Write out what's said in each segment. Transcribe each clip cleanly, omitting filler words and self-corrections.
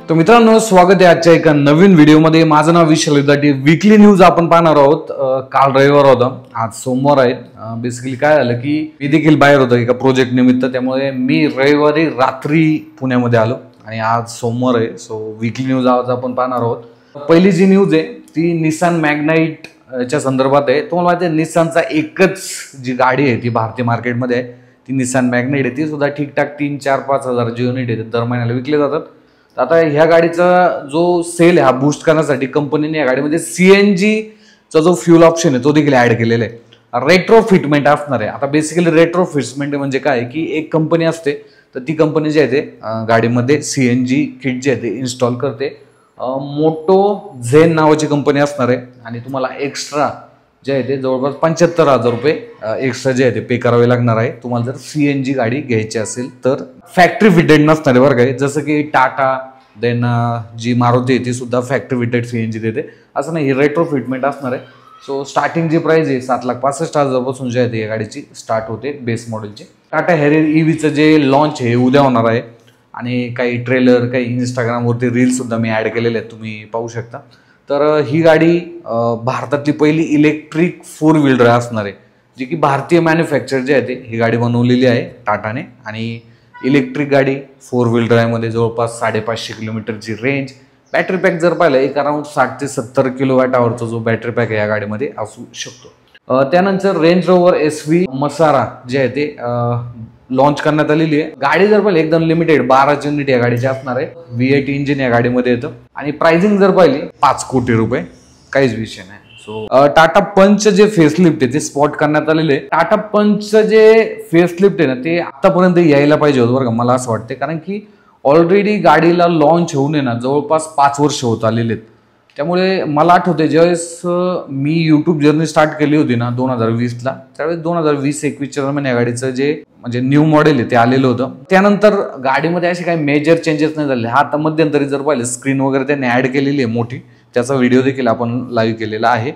तो मित्रांनो, स्वागत आहे आजच्या एका नवीन व्हिडिओमध्ये। माझं नाव विशाल विद्यार्थी। वीकली न्यूज आपण पाहणार आहोत। काल रविवार होता, आज सोमवार आहे। बेसिकली काय झालं की मी देखील बाहेर होतो एका प्रोजेक्ट निमित्त, त्यामुळे मी रविवारी रात्री पुण्यामध्ये आलो आणि आज सोमवार आहे। सो वीकली न्यूज आज आपण पाहणार आहोत। पहिली जी न्यूज आहे ती निसान मॅग्नाइट च्या संदर्भात आहे। तुम्हाला माहिती आहे निसानचा एकच जी गाडी आहे ती भारतीय मार्केटमध्ये आहे, ती निसान मॅग्नाइट आहे। ती सुद्धा ठीकठाक 3-4-5 हजाराची युनिट आहे, दर महिन्याला विकले जातात। आता ह्या गाडीचा जो सेल आहे हा बूस्ट करण्यासाठी कंपनीने या गाडीमध्ये सीएनजी चा जो फ्यूल ऑप्शन आहे तो देखील ऍड केलेला आहे। रेट्रो फिटमेंट असणार आहे। आता बेसिकली रेट्रो फिटमेंट म्हणजे काय की एक कंपनी असते, तर ती कंपनी जी आहे ते गाडीमध्ये सीएनजी किट जे आहे ते इन्स्टॉल करते। मोटो झेन नावाची कंपनी असणार आहे आणि तुम्हाला एक्स्ट्रा जे आहे ते जवळपास 75,000 रुपये एक्स्ट्रा जे आहे ते पे करावे लागणार आहे तुम्हाला जर सीएनजी गाडी घ्यायची असेल तर। फॅक्टरी फिटेड नसणार आहे बरं काय, जसं की टाटा देन जी मारुती आहे ती सुद्धा फॅक्टरी फिटेड सीएनजी देते, असं नाही, रेट्रो फिटमेंट असणार आहे। सो स्टार्टिंग जी प्राइस आहे 7,65,000 पासून जे आहे ते या गाडीची स्टार्ट होते बेस मॉडेलची। टाटा हॅरियर ईव्हीचं जे लॉन्च आहे उद्या होणार आहे आणि काही ट्रेलर काही इंस्टाग्रामवरती रील सुद्धा मी ॲड केलेले आहेत, तुम्ही पाहू शकता। तर ही गाडी भारतातली पहिली इलेक्ट्रिक 4 व्हीलर असणार आहे, जी की भारतीय मॅन्युफॅक्चर जे आहे ते ही गाडी बनवलेली आहे टाटाने। आणि इलेक्ट्रिक गाडी 4 व्हीलर ड्राईव्हमध्ये जवळपास 550 किलोमीटरची रेंज। बॅटरी पॅक जर पाहिलं एक अराउंड 60 ते 70 किलोवॅट आवरचा जो बॅटरी पॅक आहे या गाडीमध्ये असू शकतो। त्यानंतर रेंज रोवर SV मसारा जे आहे ते लॉन्च करण्यात आलेली आहे। गाडी जर पाहिली एकदम लिमिटेड 12 युनिट या गाडीची असणार आहे। V8 इंजिन या गाडीमध्ये येतं आणि प्राइसिंग जर पाहिली 5 कोटी रुपये, काहीच विषय नाही। सो टाटा पंच जे फेसलिफ्ट आहे ते स्पॉट करण्यात आलेले आहे। टाटा पंच जे फेसलिफ्ट आहे ना ते आतापर्यंत यायला पाहिजे होतं बरं का, मला असं वाटतं, कारण की ऑलरेडी गाडीला लॉन्च होऊन आहे ना जवळपास 5 वर्ष होत आलेले आहेत। त्यामुळे मला आठवते ज्यावेळेस मी यूट्यूब जर्नी स्टार्ट केली होती ना 2020ला, त्यावेळेस 2020-21 दरम्यान या गाडीचं जे म्हणजे न्यू मॉडेल आहे ते आलेलं होतं। त्यानंतर गाडीमध्ये असे काही मेजर चेंजेस नाही झाले। हा आता मध्यंतरी जर पाहिलं स्क्रीन वगैरे त्यांनी ॲड केलेली आहे मोठी, त्याचा व्हिडिओ देखील आपण लाईव्ह केलेला आहे।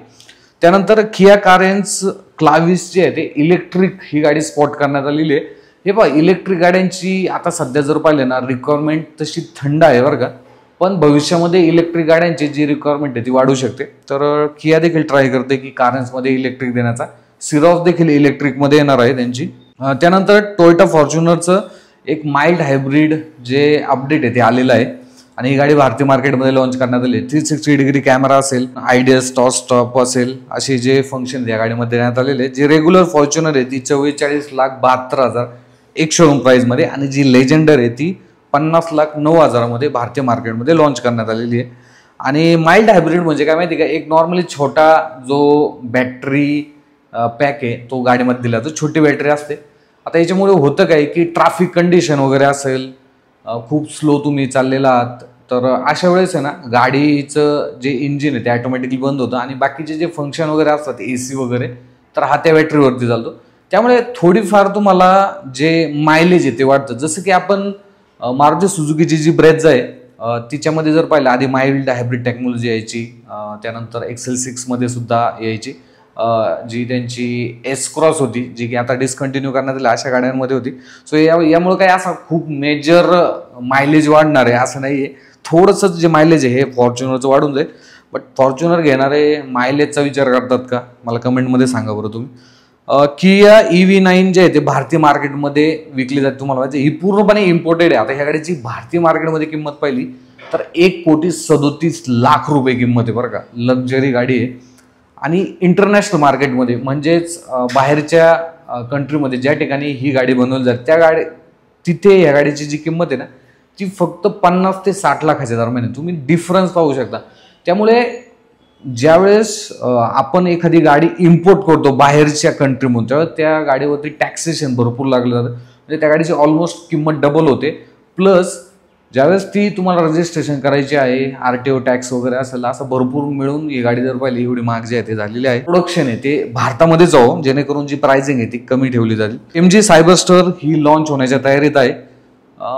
त्यानंतर किया कारेन्स क्लाविस जे आहे ते इलेक्ट्रिक ही गाडी स्पॉट करण्यात आलेली आहे। हे पहा, इलेक्ट्रिक गाड्यांची आता सध्या जर पाहिलं ना रिक्वायरमेंट तशी थंड आहे बरं का, पण भविष्यामध्ये इलेक्ट्रिक गाड्यांची जी रिक्वायरमेंट आहे ती वाढू शकते। तर किया देखील ट्राय करते की कारेन्समध्ये इलेक्ट्रिक देण्याचा। सिरॉस देखील इलेक्ट्रिकमध्ये येणार आहे त्यांची। त्यानंतर टोयोटा फॉर्च्युनरचं एक माइल्ड हायब्रिड जे अपडेट आहे ते आलेलं आहे आणि ही गाडी भारतीय मार्केटमध्ये लॉन्च करण्यात आली आहे। 360 डिग्री कॅमेरा असेल, आयडियस स्टॉप स्टॉप असेल, असे जे फंक्शन या गाडीमध्ये देण्यात आलेले आहे। जी रेग्युलर फॉर्च्युनर आहे ती 44,72,000 एक शोरूम प्राइसमध्ये आणि जी लेजेंडर आहे ती 50,09,000 मध्ये भारतीय मार्केटमध्ये लॉन्च करण्यात आलेली आहे। आणि माइल्ड हायब्रिड म्हणजे काय माहिती का, एक नॉर्मली छोटा जो बॅटरी पॅक आहे तो गाडीमध्ये दिला जातो, छोटी बॅटरी असते। आता याच्यामुळे होतं काय की ट्रॅफिक कंडिशन वगैरे असेल, खूप स्लो तुम्ही चाललेला आहात, तर अशा वेळेस आहे ना गाडीचं जे इंजिन आहे ते ऑटोमॅटिकली बंद होतं आणि बाकीचे जे फंक्शन वगैरे असतात AC वगैरे, तर हा त्या बॅटरीवरती चालतो। त्यामुळे थोडीफार तुम्हाला जे मायलेज आहे ते वाढतं। जसं की आपण मारुती सुझुकीची जी ब्रेझा आहे तिच्यामध्ये जर पाहिलं आधी माइल्ड हायब्रिड टेक्नॉलॉजी यायची, त्यानंतर XL6 मध्ये सुद्धा यायची, जी त्यांची S क्रॉस होती जी की आता डिस्कंटिन्यू करण्यात आली, अशा गाड्यांमध्ये होती। सो यामुळे काय असा खूप मेजर मायलेज वाढणार आहे असं नाही आहे, थोडंसं जे मायलेज आहे हे फॉर्च्युनरचं वाढून जाईल। बट फॉर्च्युनर घेणारे मायलेजचा विचार करतात का, मला कमेंटमध्ये सांगा बरं तुम्ही। किया EV9 जे आहे ते भारतीय मार्केटमध्ये विकली जाते। तुम्हाला माहिती ही पूर्णपणे इम्पोर्टेड आहे। आता ह्या गाडीची भारतीय मार्केटमध्ये किंमत पाहिली तर 1,37,00,000 रुपये किंमत आहे बरं का, लक्झरी गाडी आहे। आणि इंटरनॅशनल मार्केटमध्ये म्हणजेच बाहेरच्या कंट्रीमध्ये ज्या ठिकाणी ही गाडी बनवली जाते त्या तिथे ह्या गाडीची जी किंमत आहे ना ती फक्त 50 ते 60 लाखाच्या दरम्यान आहे। तुम्ही डिफरन्स पाहू शकता। त्यामुळे ज्यावेळेस आपण एखादी गाडी इम्पोर्ट करतो बाहेरच्या कंट्रीमधून, त्यावेळेस त्या गाडीवरती टॅक्सेशन भरपूर लागलं जातं, म्हणजे त्या गाडीची ऑलमोस्ट किंमत डबल होते। प्लस ज्यावेळेस ती तुम्हाला रजिस्ट्रेशन करायची आहे, RTO टॅक्स वगैरे असेल, असं भरपूर मिळून ही गाडी जर पाहिली एवढी महाग जी आहे ते झालेली आहे। प्रोडक्शन आहे ते भारतामध्ये जावं जेणेकरून जी प्राइसिंग आहे ती कमी ठेवली जाईल। MG सायबरस्टर ही लॉन्च होण्याच्या तयारीत आहे।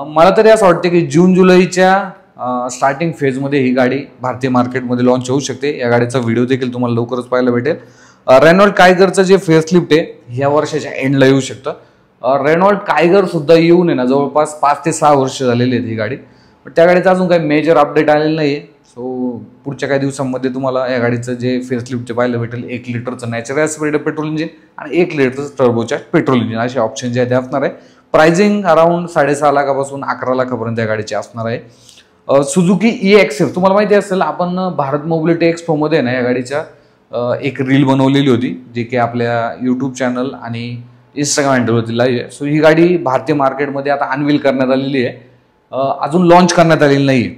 मला तरी असं वाटतं की जून-जुलैच्या स्टार्टिंग फेजमध्ये ही गाडी भारतीय मार्केटमध्ये लॉन्च होऊ शकते। या गाडीचा व्हिडिओ देखील तुम्हाला लवकरच पाहायला भेटेल। रेनॉल्ड कायगरचं जे फेसलिफ्ट आहे ह्या वर्षाच्या एंडला येऊ शकतं। रेनॉल्ड कायगर सुद्धा येऊन आहे ना जवळपास 5 ते 6 वर्ष झालेली आहेत ही गाडी। पण त्या गाडीचं अजून काही मेजर अपडेट आलेलं नाही आहे. सो पुढच्या काही दिवसांमध्ये तुम्हाला या गाडीचं जे फेसलिफ्टचे पाहायला भेटेल 1 लिटरचं नॅचरल ॲस्पिरेटेड पेट्रोल इंजिन आणि 1 लिटरचं टर्बोचार्ज पेट्रोल इंजिन असे ऑप्शन जे आहे ते असणार आहे. प्राइसिंग अराउंड 6.5 लाखापासून 11 लाखापर्यंत या गाडीची असणार आहे. सुझुकी EXF तुम्हाला माहिती असेल, आपण भारत मोबिलिटी एक्सपोमध्ये ना या गाडीच्या एक रील बनवलेली होती, जी की आपल्या यूट्यूब चॅनल आणि इंस्टाग्राम हँडलवरती लाईव्ह आहे. सो ही गाडी भारतीय मार्केटमध्ये आता अनवील करण्यात आलेली आहे, अजून लॉन्च करण्यात आलेली नाही.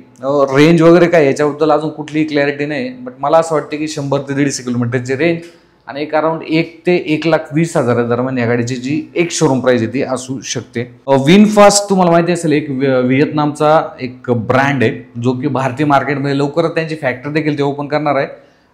रेंज वगैरे काय याच्याबद्दल अजून कुठलीही क्लॅरिटी नाही, बट मला असं वाटतं की 100 ते 150 किलोमीटरची रेंज आणि एक अराउंड 1 ते 1,20,000 दरम्यान या गाडीची जी एक शोरूम प्राइस आहे ती असू शकते. विनफास्ट तुम्हाला माहिती असेल, एक व्हिएतनामचा एक ब्रँड आहे जो की भारतीय मार्केटमध्ये लवकरच त्यांची फॅक्टरी देखील ते ओपन करणार आहे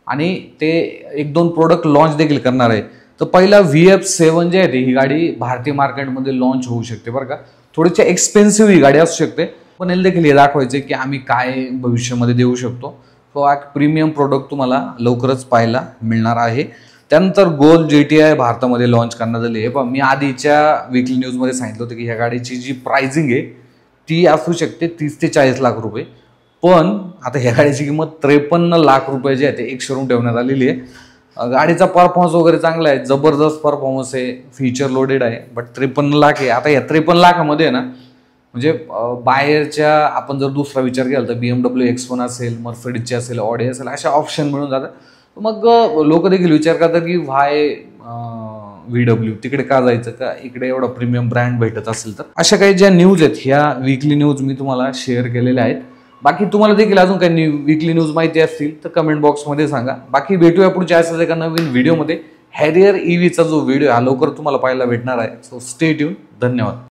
आणि ते 1-2 प्रोडक्ट लॉन्च देखील करणार आहे. तर पहिला VF7 जे आहे ही गाडी भारतीय मार्केटमध्ये लॉन्च होऊ शकते बरं का. थोडीशी एक्सपेन्सिव्ह ही गाडी असू शकते, पण याला देखील हे दाखवायचे की आम्ही काय भविष्यामध्ये देऊ शकतो. तो एक प्रीमियम प्रोडक्ट तुम्हाला लवकरच पाहायला मिळणार आहे. त्यानंतर गोल GTI भारतामध्ये लॉन्च करण्यात आली आहे. पण मी आधीच्या वीकली न्यूजमध्ये सांगितलं होतं की ह्या गाडीची जी प्राइसिंग आहे ती असू शकते 30 ते 40 लाख रुपये, पण आता ह्या गाडीची किंमत 53 लाख रुपये जे आहे ते एक शोरूम ठेवण्यात आलेली आहे. गाडीचा परफॉर्मन्स वगैरे चांगला आहे, जबरदस्त परफॉर्मन्स आहे, फीचर लोडेड आहे, बट 53 लाख आहे. आता या 53 लाखामध्ये ना म्हणजे बाहेरच्या आपण जर दुसरा विचार केला तर BMW X1 असेल, मर्सिडीजची असेल, ऑडी असेल, अशा ऑप्शन मिळून जातात. मग लोक देखील विचार करतात की व्हाय VW तिकडे का जायचं, का इकडे एवढा प्रीमियम ब्रँड भेटत असेल तर. अशा काही ज्या न्यूज आहेत ह्या वीकली न्यूज मी तुम्हाला शेअर केलेल्या आहेत. बाकी तुम्हाला देखील अजून काही वीकली न्यूज माहिती असतील तर कमेंट बॉक्समध्ये सांगा. बाकी भेटूया पुढच्या अशाच एका नवीन व्हिडिओमध्ये. हॅरियर EVचा जो व्हिडिओ हा लवकर तुम्हाला पाहायला भेटणार आहे. So stay tune. धन्यवाद.